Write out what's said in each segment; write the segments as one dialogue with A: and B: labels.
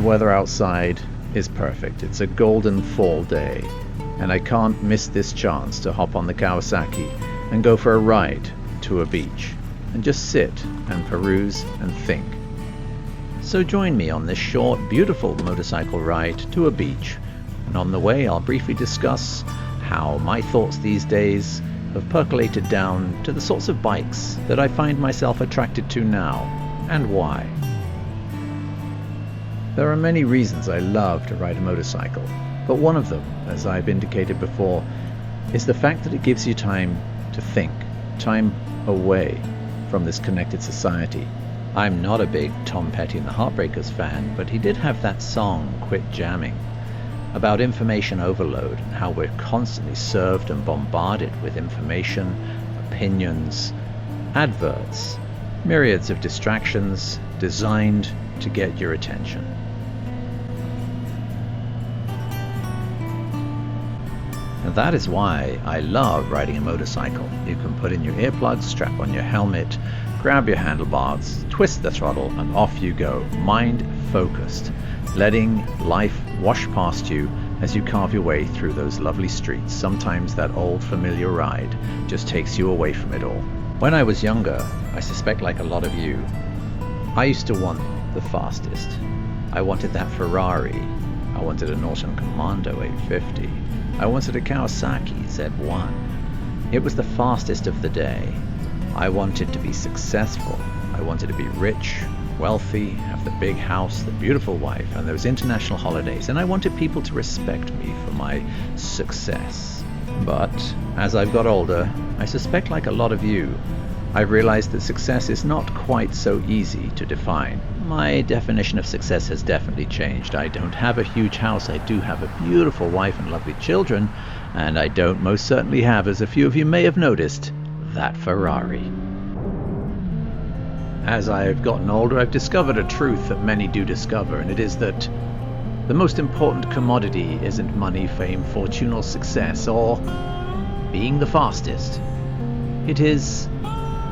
A: weather outside is perfect. It's a golden fall day, and I can't miss this chance to hop on the Kawasaki and go for a ride to a beach and just sit and peruse and think. So join me on this short, beautiful motorcycle ride to a beach, and on the way I'll briefly discuss how my thoughts these days have percolated down to the sorts of bikes that I find myself attracted to now, and why. There are many reasons I love to ride a motorcycle, but one of them, as I've indicated before, is the fact that it gives you time to think, time away from this connected society. I'm not a big Tom Petty and the Heartbreakers fan, but he did have that song, Quit Jamming, about information overload and how we're constantly served and bombarded with information, opinions, adverts, myriads of distractions designed to get your attention. And that is why I love riding a motorcycle. You can put in your earplugs, strap on your helmet, grab your handlebars, twist the throttle, and off you go, mind focused, letting life wash past you as you carve your way through those lovely streets. Sometimes that old familiar ride just takes you away from it all. When I was younger, I suspect like a lot of you, I used to want the fastest. I wanted that Ferrari. I wanted a Norton Commando 850. I wanted a Kawasaki Z1. It was the fastest of the day. I wanted to be successful. I wanted to be rich, wealthy, have the big house, the beautiful wife, and those international holidays. And I wanted people to respect me for my success. But as I've got older, I suspect like a lot of you, I've realized that success is not quite so easy to define. My definition of success has definitely changed. I don't have a huge house. I do have a beautiful wife and lovely children, and I don't most certainly have, as a few of you may have noticed, that Ferrari. As I've gotten older, I've discovered a truth that many do discover, and it is that the most important commodity isn't money, fame, fortune, or success, or being the fastest. It is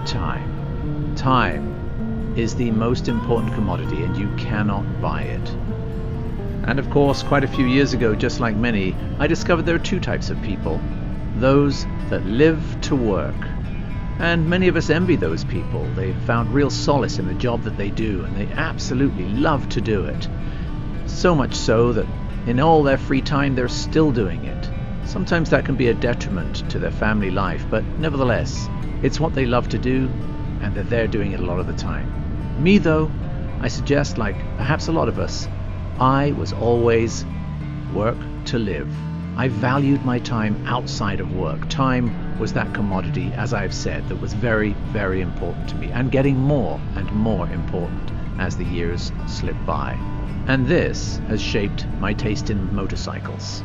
A: time. Time is the most important commodity, and you cannot buy it. And of course, quite a few years ago, just like many, I discovered there are two types of people. Those that live to work. And many of us envy those people. They've found real solace in the job that they do, and they absolutely love to do it. So much so that in all their free time, they're still doing it. Sometimes that can be a detriment to their family life, but nevertheless, it's what they love to do, and that they're doing it a lot of the time. Me though, I suggest, like perhaps a lot of us, I was always work to live. I valued my time outside of work. Time was that commodity, as I've said, that was very, very important to me, and getting more and more important as the years slip by. And this has shaped my taste in motorcycles.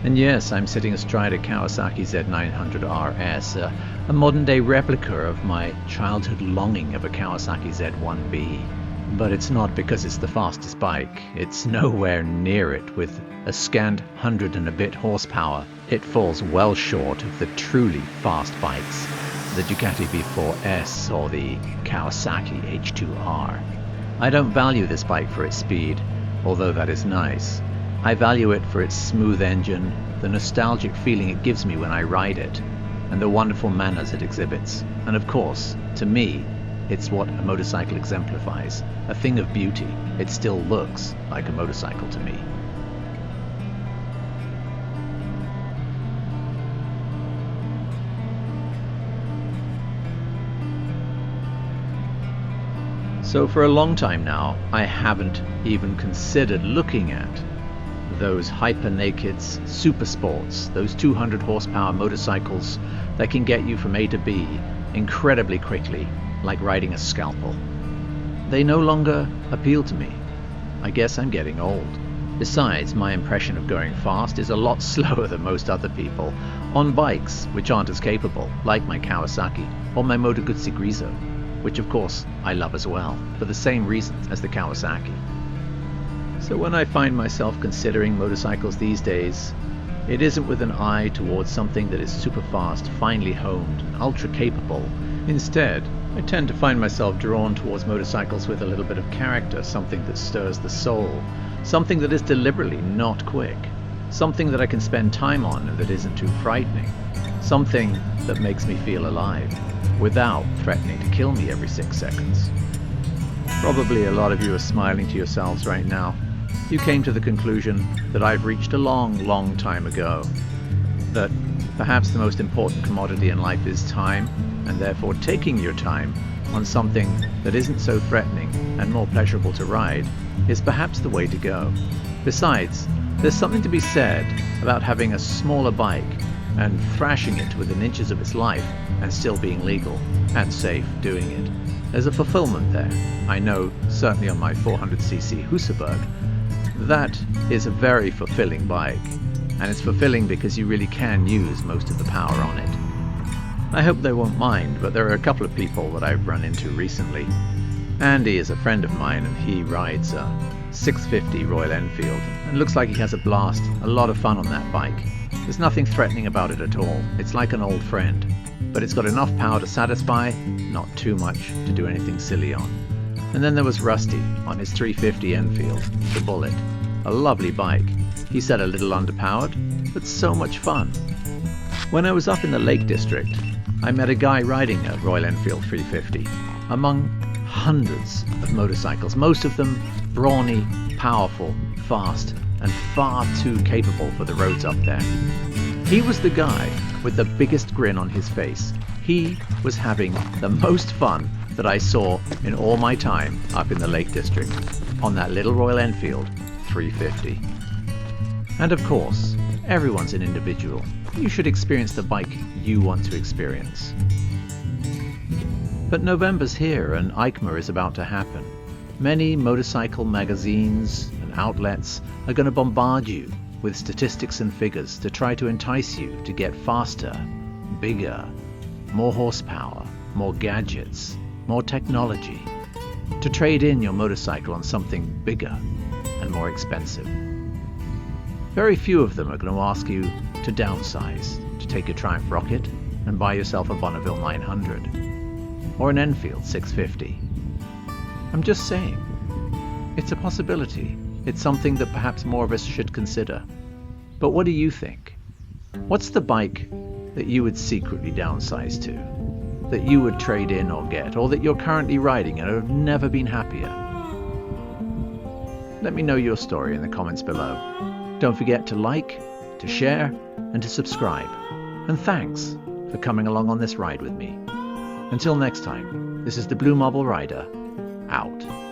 A: And yes, I'm sitting astride a Kawasaki Z900RS, a modern-day replica of my childhood longing of a Kawasaki Z1B. But it's not because it's the fastest bike. It's nowhere near it. With a scant 100 and a bit horsepower, it falls well short of the truly fast bikes, the Ducati V4S or the Kawasaki H2R. I don't value this bike for its speed, although that is nice. I value it for its smooth engine, the nostalgic feeling it gives me when I ride it, and the wonderful manners it exhibits. And of course, to me, it's what a motorcycle exemplifies, a thing of beauty. It still looks like a motorcycle to me. So for a long time now, I haven't even considered looking at those hyper-nakeds, super sports, those 200 horsepower motorcycles that can get you from A to B incredibly quickly, like riding a scalpel. They no longer appeal to me. I guess I'm getting old. Besides, my impression of going fast is a lot slower than most other people on bikes which aren't as capable, like my Kawasaki or my Moto Guzzi Grezzo, which of course I love as well, for the same reasons as the Kawasaki. So when I find myself considering motorcycles these days, it isn't with an eye towards something that is super fast, finely honed, and ultra capable. Instead, I tend to find myself drawn towards motorcycles with a little bit of character, something that stirs the soul, something that is deliberately not quick, something that I can spend time on and that isn't too frightening, something that makes me feel alive, without threatening to kill me every 6 seconds. Probably a lot of you are smiling to yourselves right now. You came to the conclusion that I've reached a long, long time ago, that perhaps the most important commodity in life is time, and therefore taking your time on something that isn't so threatening and more pleasurable to ride is perhaps the way to go. Besides, there's something to be said about having a smaller bike and thrashing it within inches of its life and still being legal and safe doing it. There's a fulfillment there. I know, certainly on my 400cc Husaberg, that is a very fulfilling bike, and it's fulfilling because you really can use most of the power on it. I hope they won't mind, but there are a couple of people that I've run into recently. Andy is a friend of mine and he rides a 650 Royal Enfield and looks like he has a blast, a lot of fun on that bike. There's nothing threatening about it at all. It's like an old friend, but it's got enough power to satisfy, not too much to do anything silly on. And then there was Rusty on his 350 Enfield, the Bullet. A lovely bike. He said a little underpowered, but so much fun. When I was up in the Lake District, I met a guy riding a Royal Enfield 350 among hundreds of motorcycles, most of them brawny, powerful, fast, and far too capable for the roads up there. He was the guy with the biggest grin on his face. He was having the most fun that I saw in all my time up in the Lake District on that little Royal Enfield 350. And of course, everyone's an individual. You should experience the bike you want to experience. But November's here and EICMA is about to happen. Many motorcycle magazines and outlets are going to bombard you with statistics and figures to try to entice you to get faster, bigger, more horsepower, more gadgets, more technology, to trade in your motorcycle on something bigger and more expensive. Very few of them are going to ask you to downsize, to take a Triumph Rocket and buy yourself a Bonneville 900 or an Enfield 650. I'm just saying, it's a possibility. It's something that perhaps more of us should consider. But what do you think? What's the bike that you would secretly downsize to, that you would trade in or get, or that you're currently riding and have never been happier? Let me know your story in the comments below. Don't forget to like, to share, and to subscribe. And thanks for coming along on this ride with me. Until next time, this is the Blue Marble Rider, out.